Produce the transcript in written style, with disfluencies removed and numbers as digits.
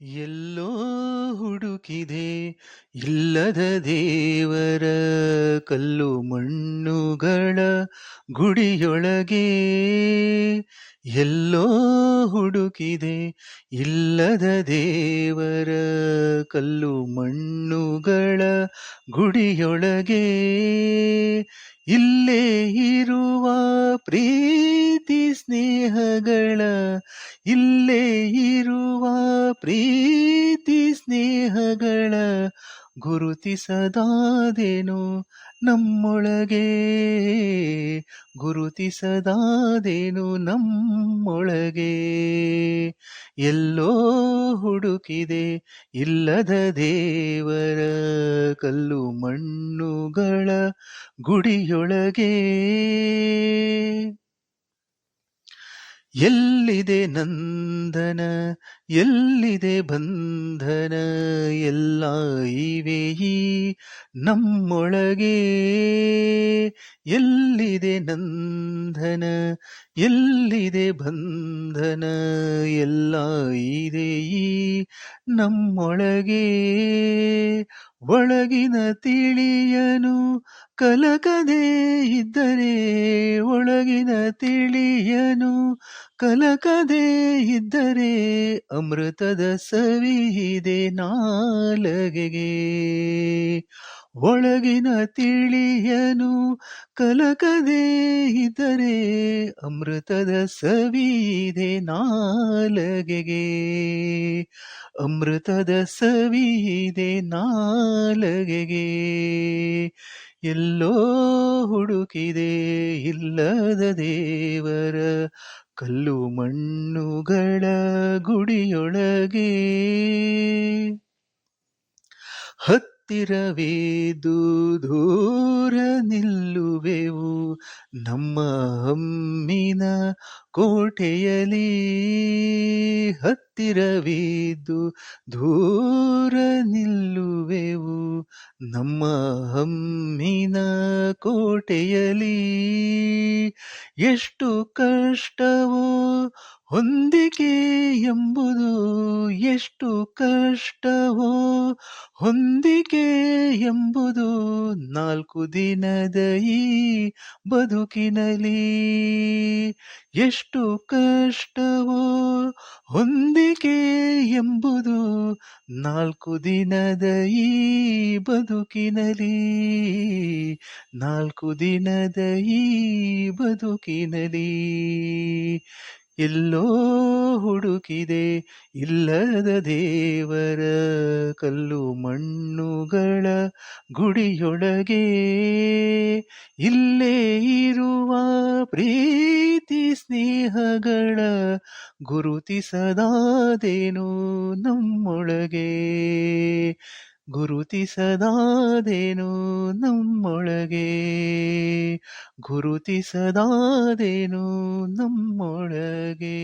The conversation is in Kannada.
ಎಲ್ಲೋ ಹುಡುಕಿದೆ ಇಲ್ಲದ ದೇವರ ಕಲ್ಲು ಮಣ್ಣುಗಳ ಗುಡಿಯೊಳಗೆ. ಎಲ್ಲೋ ಹುಡುಕಿದೆ ಇಲ್ಲದ ದೇವರ ಕಲ್ಲು ಮಣ್ಣುಗಳ ಗುಡಿಯೊಳಗೆ. ಇಲ್ಲೇ ಇರುವ ಪ್ರೀತಿ ಸ್ನೇಹಗಳ, ಇಲ್ಲೇ ಇರುವ ಪ್ರೀತಿ ಸ್ನೇಹಗಳ ಗುರುತಿಸದಾದೇನು ನಮ್ಮೊಳಗೆ, ಗುರುತಿಸದಾದೇನು ನಮ್ಮೊಳಗೆ. ಎಲ್ಲೋ ಹುಡುಕಿದೆ ಇಲ್ಲದ ದೇವರ ಕಲ್ಲು ಮಣ್ಣುಗಳ ಗುಡಿಯೊಳಗೆ. ಎಲ್ಲಿದೆ ನಂದನ, ಎಲ್ಲಿದೆ ಬಂಧನ, ಎಲ್ಲ ಇವೆ ಈ ನಮ್ಮೊಳಗೆ. ಎಲ್ಲಿದೆ ನಂದನ, ಎಲ್ಲಿದೆ ಬಂಧನ, ಎಲ್ಲ ಇದೆ ಈ ನಮ್ಮೊಳಗೆ. ಒಳಗಿನ ತಿಳಿಯನು ಕಲಕದೇ ಇದ್ದರೆ, ಒಳಗಿನ ತಿಳಿಯನು ಕಲಕದೇ ಇದ್ದರೆ, ಅಮೃತದ ಸವಿಯಿದೆ ನಾಲಗೆಗೆ. ಒಳಗಿನ ತಿಳಿಯನು ಕಲಕದೇ ಇದ್ದರೆ, ಅಮೃತದ ಸವಿಯಿದೆ ನಾಲಗೆಗೆ. ಅಮೃತದ ಸವಿಯಿದೆ ನಾಲಗೆಗೆ. ಎಲ್ಲೋ ಹುಡುಕಿದೆ ಇಲ್ಲದ ದೇವರ ಕಲ್ಲು ಮಣ್ಣುಗಳ ಗುಡಿಯೊಳಗೆ. ಹತ್ತಿರವೇದು ದೂರ ನಿಲ್ಲುವೆವು ನಮ್ಮ ಹಮ್ಮಿನ ಕೋಟೆಯಲಿ. ಹತ್ತಿರವಿದ್ದು ದೂರ ನಿಲ್ಲುವೆವು ನಮ್ಮ ಹಮ್ಮಿನ ಕೋಟೆಯಲಿ. ಎಷ್ಟು ಕಷ್ಟವೋ ಹೊಂದಿಕೆ ಎಂಬುದು, ಎಷ್ಟು ಕಷ್ಟವೋ ಹೊಂದಿಕೆ ಎಂಬುದು, 4 ದಿನದ ಈ ಬದುಕಿನಲಿ. ಎಷ್ಟು ಕಷ್ಟವೋ ಹೊಂದಿಕೆ ಎಂಬುದು, 4 ದಿನದ ಈ ಬದುಕಿನಲಿ. 4 ದಿನದ ಈ ಬದುಕಿನಲಿ. ಎಲ್ಲೋ ಹುಡುಕಿದೆ ಇಲ್ಲದ ದೇವರ ಕಲ್ಲು ಮಣ್ಣುಗಳ ಗುಡಿಯೊಳಗೆ. ಇಲ್ಲೇ ಇರುವ ಪ್ರೀತಿ ಸ್ನೇಹಗಳ ಗುರುತಿಸದಾದೇನು ನಮ್ಮೊಳಗೆ, ಗುರುತಿಸದಾದೇನು ನಮ್ಮೊಳಗೆ, ಗುರುತಿಸದಾದೇನು ನಮ್ಮೊಳಗೆ.